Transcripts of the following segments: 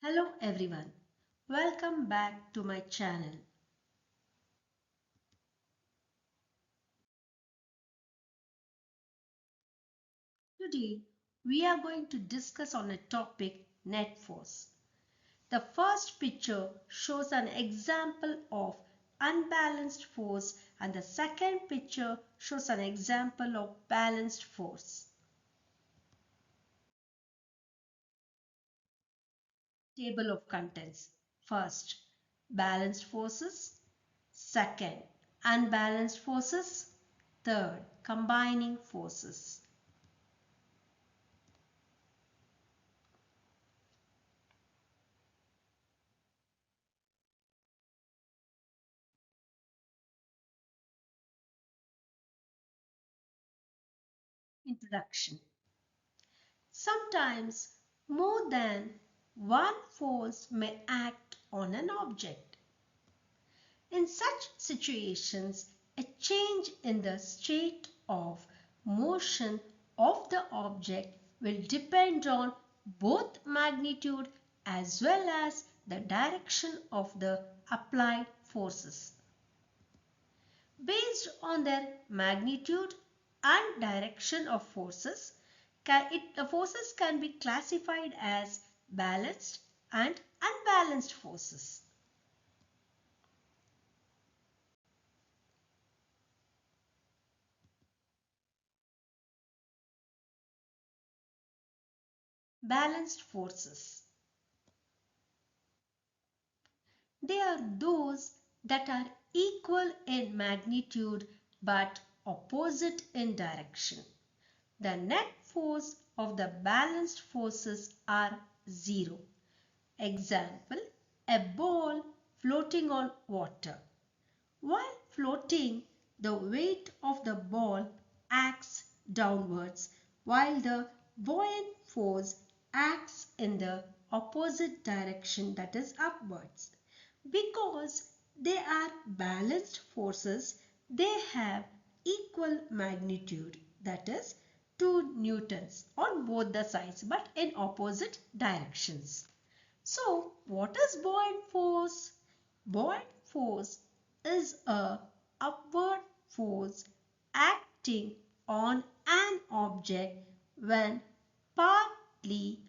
Hello everyone, welcome back to my channel. Today we are going to discuss on a topic net force. The first picture shows an example of unbalanced force and the second picture shows an example of balanced force. Table of contents. First, balanced forces. Second, unbalanced forces. Third, combining forces. Introduction. Sometimes more than one force may act on an object. In such situations, a change in the state of motion of the object will depend on both magnitude as well as the direction of the applied forces. Based on their magnitude and direction of forces, the forces can be classified as balanced and unbalanced forces. Balanced forces. They are those that are equal in magnitude but opposite in direction. The net force of the balanced forces are zero. Example, a ball floating on water. While floating, the weight of the ball acts downwards while the buoyant force acts in the opposite direction, that is upwards. Because they are balanced forces, they have equal magnitude, that is 2 newtons on both the sides but in opposite directions. So, what is buoyant force? Buoyant force is a upward force acting on an object when partly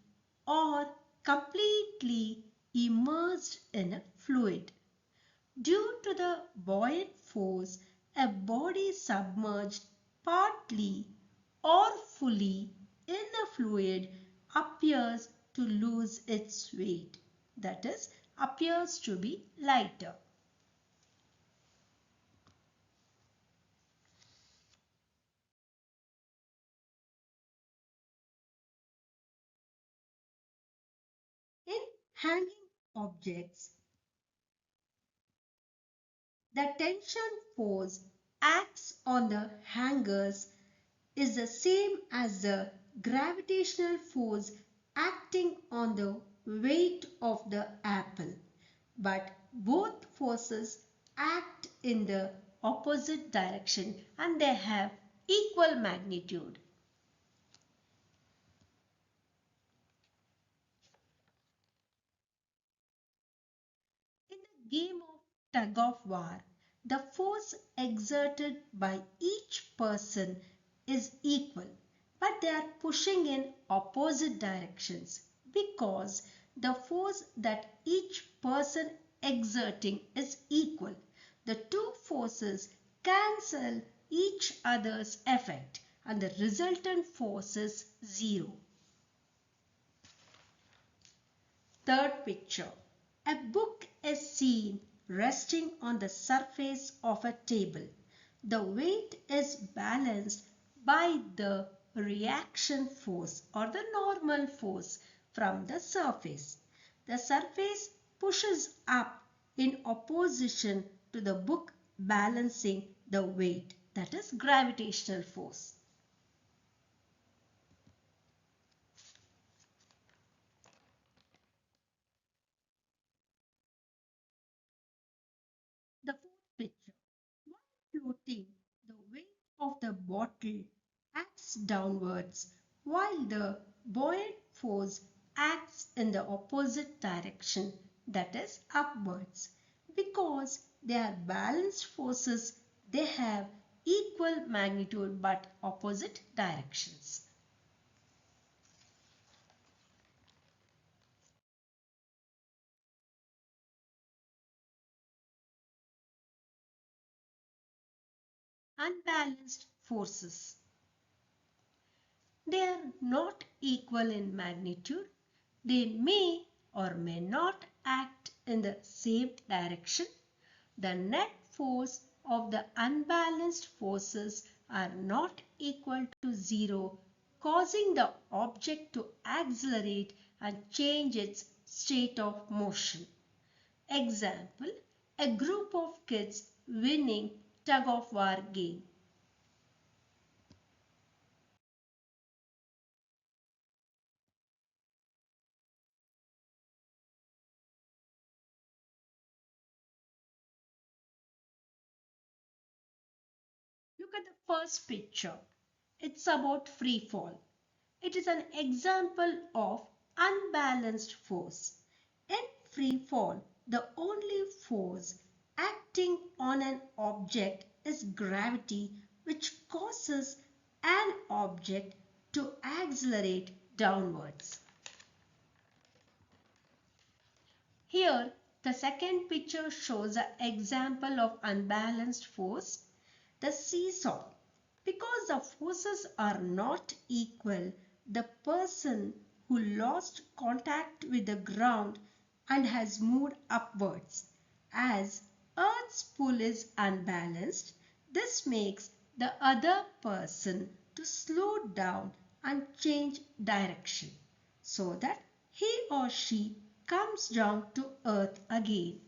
or completely immersed in a fluid. Due to the buoyant force, a body submerged partly or fully in a fluid appears to lose its weight, that is, appears to be lighter. In hanging objects, the tension force acts on the hangers is the same as the gravitational force acting on the weight of the apple, but both forces act in the opposite direction and they have equal magnitude. In the game of tug of war, the force exerted by each person is equal, but they are pushing in opposite directions because the force that each person exerting is equal. The two forces cancel each other's effect and the resultant force is zero. Third picture. A book is seen resting on the surface of a table. The weight is balanced by the reaction force or the normal force from the surface. The surface pushes up in opposition to the book balancing the weight, that is gravitational force. The fourth picture. While floating, the weight of the bottle acts downwards while the buoyant force acts in the opposite direction, that is upwards. Because they are balanced forces, they have equal magnitude but opposite directions. Unbalanced forces. They are not equal in magnitude. They may or may not act in the same direction. The net force of the unbalanced forces are not equal to zero, causing the object to accelerate and change its state of motion. Example, a group of kids winning tug-of-war game. Look at the first picture. It's about free fall. It is an example of unbalanced force. In free fall, the only force acting on an object is gravity, which causes an object to accelerate downwards. Here, the second picture shows an example of unbalanced force, the seesaw. Because the forces are not equal, the person who lost contact with the ground and has moved upwards. As Earth's pull is unbalanced, this makes the other person to slow down and change direction so that he or she comes down to earth again.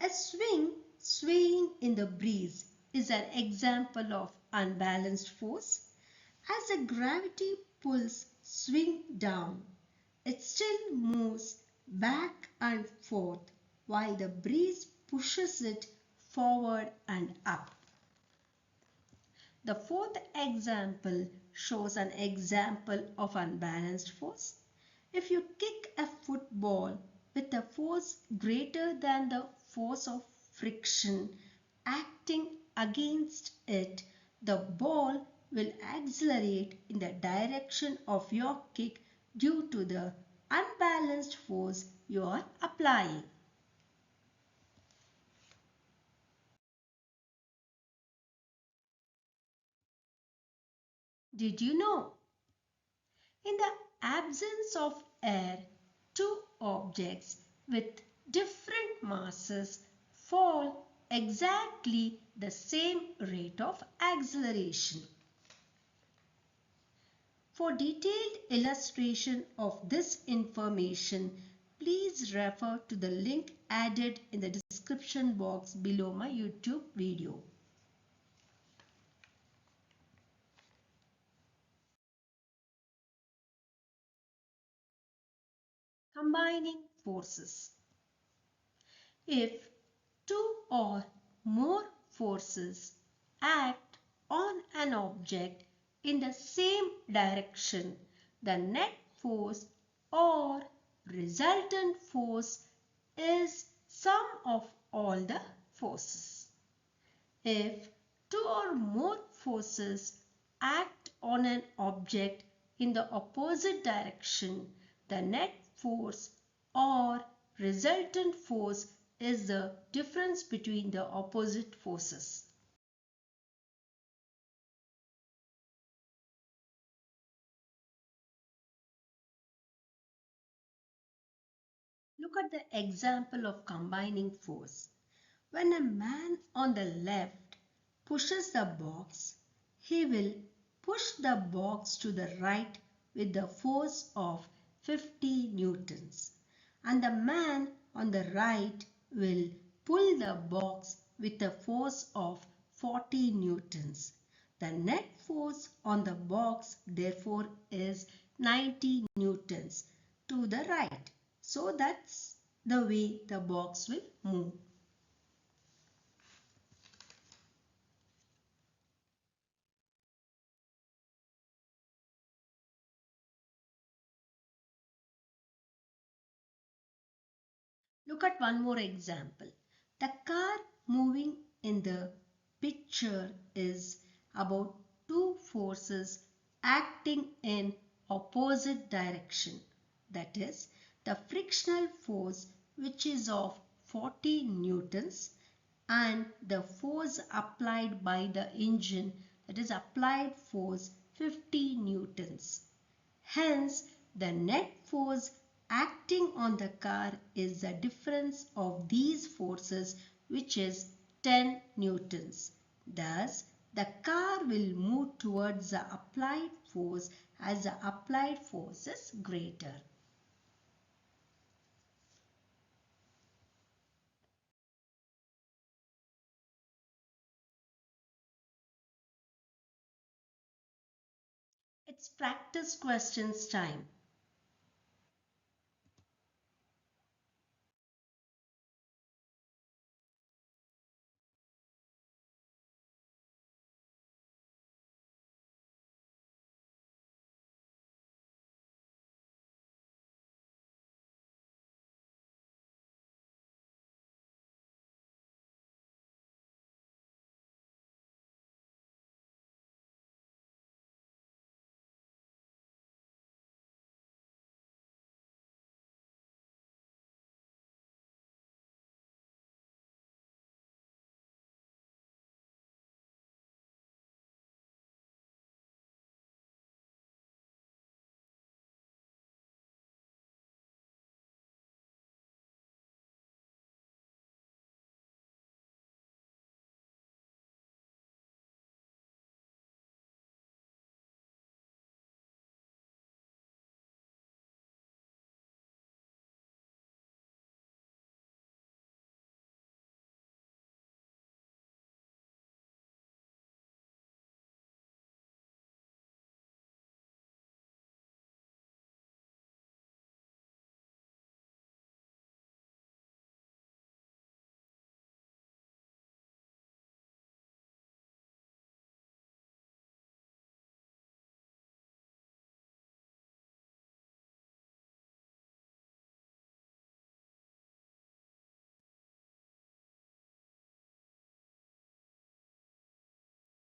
A swing swaying in the breeze is an example of unbalanced force. As the gravity pulls swing down, it still moves back and forth while the breeze pushes it forward and up. The fourth example shows an example of unbalanced force. If you kick a football with a force greater than the force of friction acting against it, the ball will accelerate in the direction of your kick due to the unbalanced force you are applying. Did you know? In the absence of air, two objects with different masses fall exactly the same rate of acceleration. For detailed illustration of this information, please refer to the link added in the description box below my YouTube video. Combining forces. If two or more forces act on an object in the same direction, the net force or resultant force is sum of all the forces. If two or more forces act on an object in the opposite direction, the net force or resultant force is the difference between the opposite forces. Look at the example of combining force. When a man on the left pushes the box, he will push the box to the right with the force of 50 newtons, and the man on the right will pull the box with a force of 40 newtons. The net force on the box therefore is 90 newtons to the right. So that's the way the box will move. Look at one more example. The car moving in the picture is about two forces acting in opposite direction. That is, the frictional force which is of 40 newtons and the force applied by the engine, that is applied force 50 newtons. Hence, the net force acting on the car is the difference of these forces, which is 10 newtons. Thus, the car will move towards the applied force as the applied force is greater. It's practice questions time.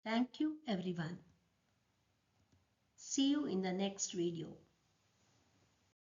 Thank you everyone. See you in the next video.